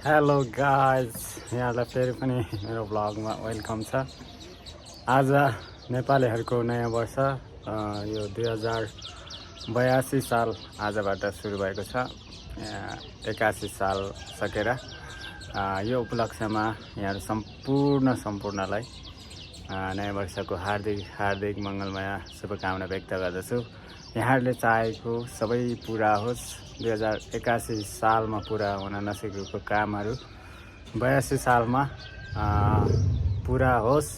Hello guys, यहाँलाई फेरि पनि मेरो ब्लगमा वेलकम छ। आज नेपालीहरूको नयाँ वर्ष यो 2082 साल आजबाट सुरु भएको छ। 81 साल सकेर यो उपलक्ष्यमा यहाँहरू सम्पूर्णलाई नयाँ वर्षको हार्दिक मङ्गलमय शुभकामना व्यक्त गर्दछु। यहाँहरूले चाहेको सबै पुरा होस्। 2081 सालमा पुरा हुन नसकेको कामहरू 82 सालमा पुरा होस्,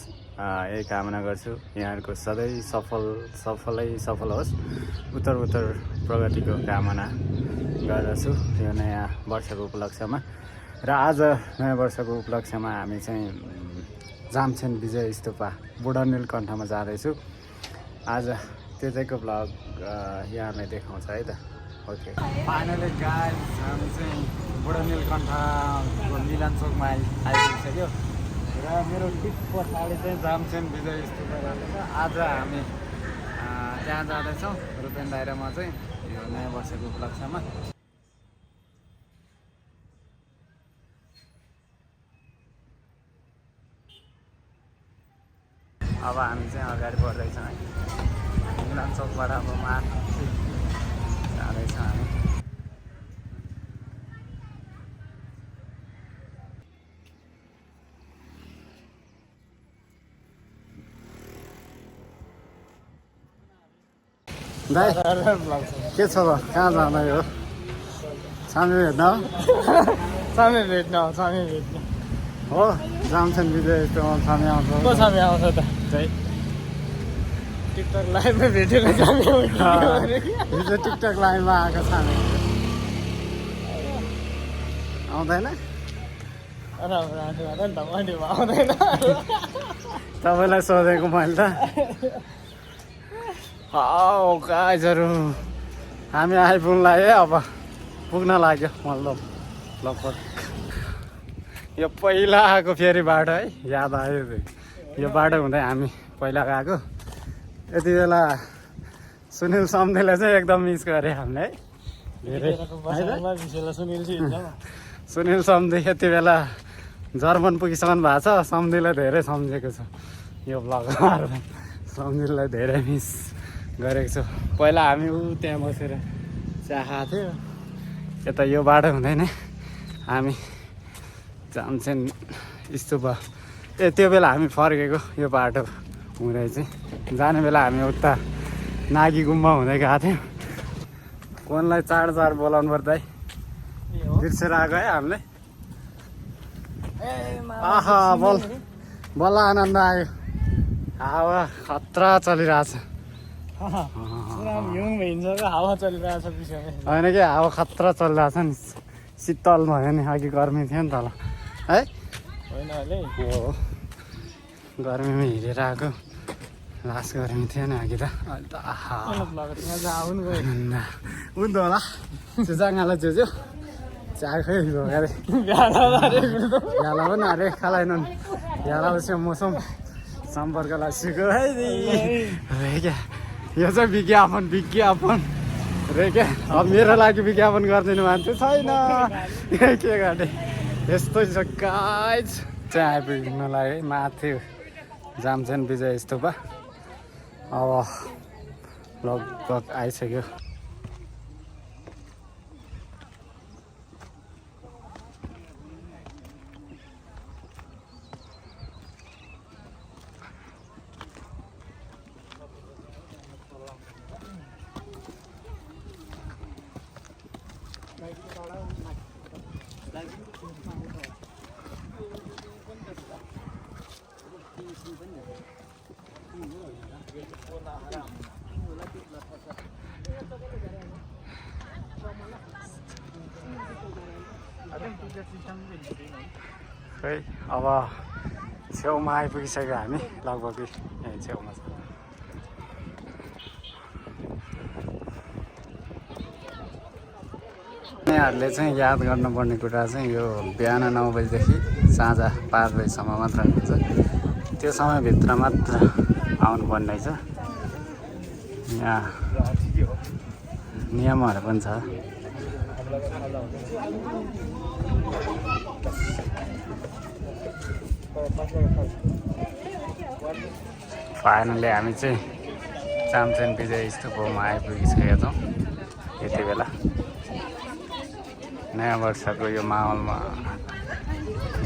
यही कामना गर्छु। यहाँहरूको सधैँ सफल होस्, उत्तर प्रगतिको कामना गर्दछु यो नयाँ वर्षको उपलक्ष्यमा। र आज नयाँ वर्षको उपलक्ष्यमा हामी चाहिँ जामछेन विजय स्तूपा बुढा नीलकण्ठमा जाँदैछु। आज त्यसैको ब्लग यहाँलाई देखाउँछ है त। ओके, फाइनली गाइज हामी चाहिँ बुढा नीलकण्ठको मिलन चोकमा आइपुगिसक्यो र मेरो ठिक पछाडि चाहिँ जामछेन विजय स्तूपा रहेछ। आज हामी त्यहाँ जाँदैछौँ रुपेन दाइरामा चाहिँ यो नयाँ वर्षको उपलक्ष्यमा। अब हामी चाहिँ अगाडि बढ्दैछौँ है। मिलन चोकबाट अब माथि जाँदैछ हामी। दाइ के छ त? कहाँ जाँदा यो सामी भेट्न हो? जामछेन विजय स्तूपमा सामी आउँछ। को सामी आउँछ त? टिकटक लाइभमा भेटेर सामी हिजो टिकटक लाइभमा आएको सामी आउँदैन। आउँदैन तपाईँलाई सोधेको मैले त। हौ गाइजहरू, हामी आइपुग्नलाई है, अब पुग्न लाग्यो मतलब लगभग। यो पहिला आएको फेरि बाटो है, याद आयो। यो बाटो हुँदै हामी पहिला गएको। यति बेला सुनिल सम्धीले चाहिँ एकदम मिस गरे हामीले है, धेरै। सुनिल सम्धी यति बेला जर्मन पुगिसक्नु भएको छ। सम्धीलाई धेरै सम्झेको छु यो ब्लगमा। सम्धीलाई धेरै मिस गरेको छु। पहिला हामी त्यहाँ बसेर चिया खाएको थियो। यता यो बाटो हुँदैन हामी जामछेन स्तूपा। त्यो बेला हामी फर्केको यो बाटो हुँदै चाहिँ। जाने बेला हामी उता नागी गुम्बा हुँदै गएको थियौँ। कोनलाई चाड बोलाउनु पर्दा बिर्सेर आएको है हामीले। आहा, बल्ल आनन्द आयो। हावा खतरा चलिरहेछ। हावा चलिरहेछ पिछे होइन कि, हावा खतरा चलिरहेछ नि। शीतल भयो नि, अघि गर्मी थियो नि तल है। होइन अहिले हो, गर्मीमा हिँडेर आएको। लास गर्मी थियो नि अघि त। अहिले त आहा आनन्द हुन्छ होला। चुचाङ्गालाई चुच्यो चाखै अरे याला पनि अरे खालाइन याला मौसम सम्पर्कलाई सिक्यो है रे क्या। यो चाहिँ विज्ञापन रे क्या। अब मेरो लागि विज्ञापन गरिदिनु मान्छे छैन के गर्ने। यस्तै छ गाइज। चाहिँ आइपुग्नलाई है माथि जामछेन विजय स्तूपा। अब लगभग आइसक्यो। खै अब छेउमा आइपुगिसक्यो हामी। लगभग यहीँ छेउमा छ। यहाँहरूले चाहिँ याद गर्नुपर्ने कुरा चाहिँ यो बिहान 9 बजीदेखि साँझ 5 बजीसम्म मात्र हुन्छ। त्यो समयभित्र मात्र आउनुपर्ने रहेछ। यहाँ नियमहरू पनि छ। फाइनली हामी चाहिँ चाम्चन विजय स्तूपमा आइपुगिसकेका छौँ यति बेला। नयाँ वर्षको यो माहौलमा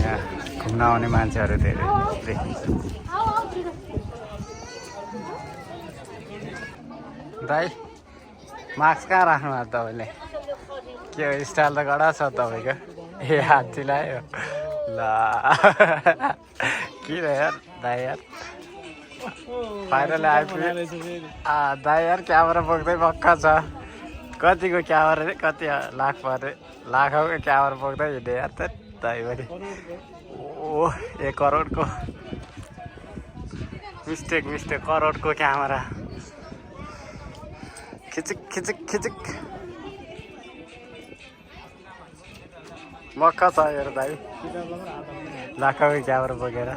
यहाँ घुम्न आउने मान्छेहरू धेरै देखिन्छ। दाइ मास्क कहाँ राख्नु भएको तपाईँले? के हो स्टाइल त कडा छ तपाईँको। ए हात चिलायो ल किन यार दाइ यार फाइनली आइपुग्यो। दाइ यार क्यामेरा बोक्दै भक्का छ। कतिको क्यामेरा रे कति लाख पऱ्यो लाखौँको क्यामेरा बोक्दै हिँड्यो यार त दाइ पनि। ओ 1 करोडको मिस्टेक करोडको क्यामेरा खिचिक मक्का छ यार दाइ लाखौँको क्यामेरा बोकेर।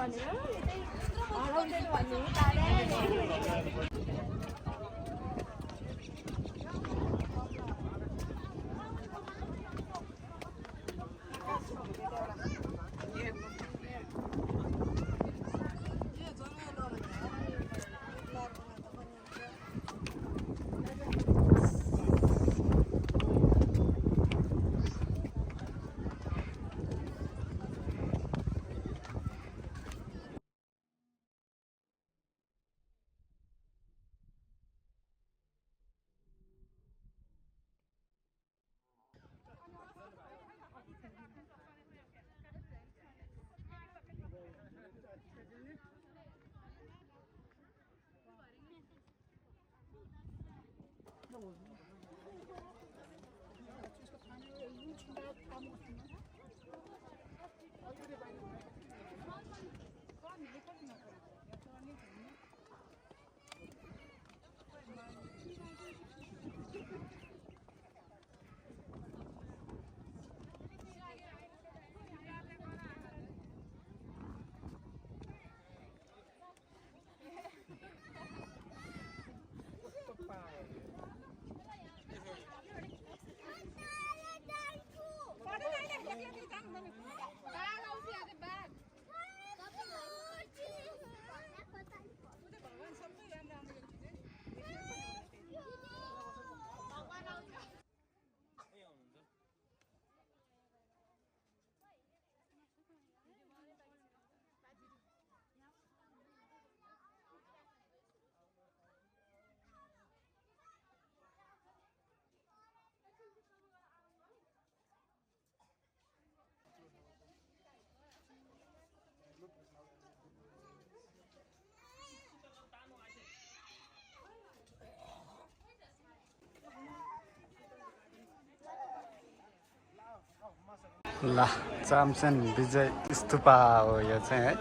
ल चाम्चन विजय स्तूपा हो यो चाहिँ है।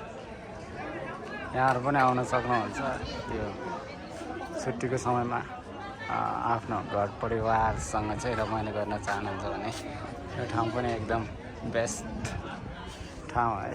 यहाँहरू पनि आउन सक्नुहुन्छ यो छुट्टीको समयमा आफ्नो घर परिवारसँग चाहिँ रमाइलो गर्न चाहनुहुन्छ भने यो ठाउँ पनि एकदम बेस्ट ठाउँ है।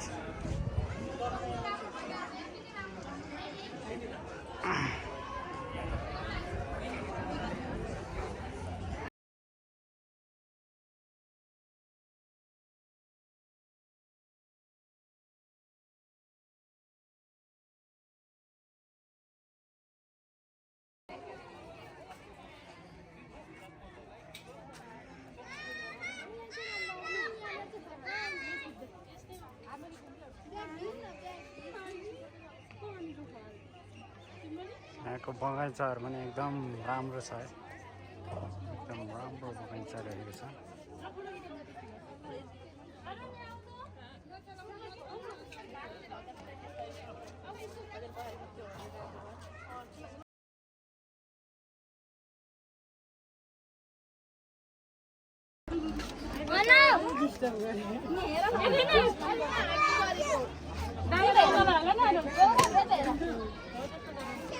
यहाँको बगैँचाहरू पनि एकदम राम्रो छ है। एकदम राम्रो बगैँचा रहेको छ।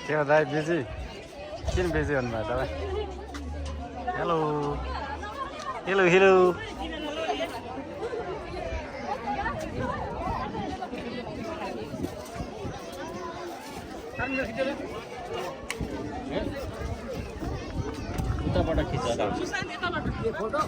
के हो दाइ बिजी? किन बिजी हुनुभयो तपाईँ? हेलो हेलो हेलो उताबाट खिच्छ फोटो।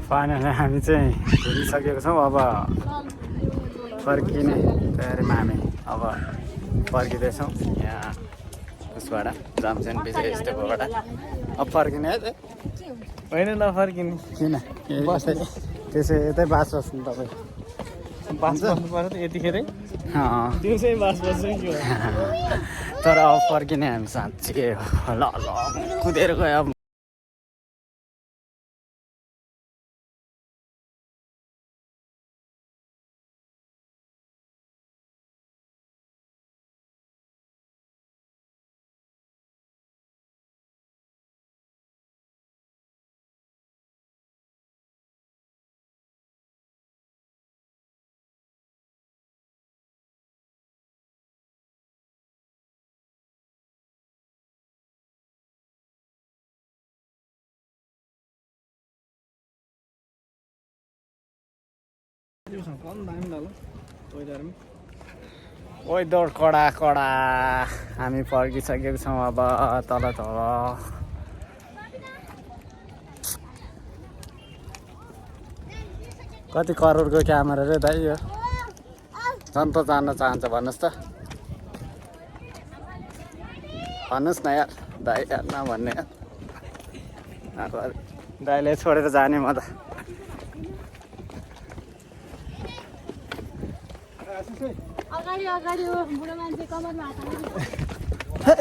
फाइनली हामी चाहिँ घुमिसकेको छौँ। अब फर्किने तयारीमा हामी अब फर्किँदैछौँ यहाँ उसबाट जम्सन विजय स्टोपबाट। अब फर्किने है होइन नफर्किने किन बस्दै त्यसो यतै बास बस्नु तपाईँ बास बस्नु पर्छ त यतिखेरै दिउँसै बास बस्छु नि तर अब फर्किने हामी साँच्चै ल ल कुदेर गयो अब वेदर कडा कडा हामी फर्किसकेको छौँ अब तल तल। कति करोडको क्यामेरा रे दाइ यो झन् त जान्न चाहन्छ भन्नुहोस् त भन्नुहोस् न यार दाइ यार नभन्ने यार दाइले छोडेर जाने म त अगाडि अगाडि बुढो मान्छे कमरमा हात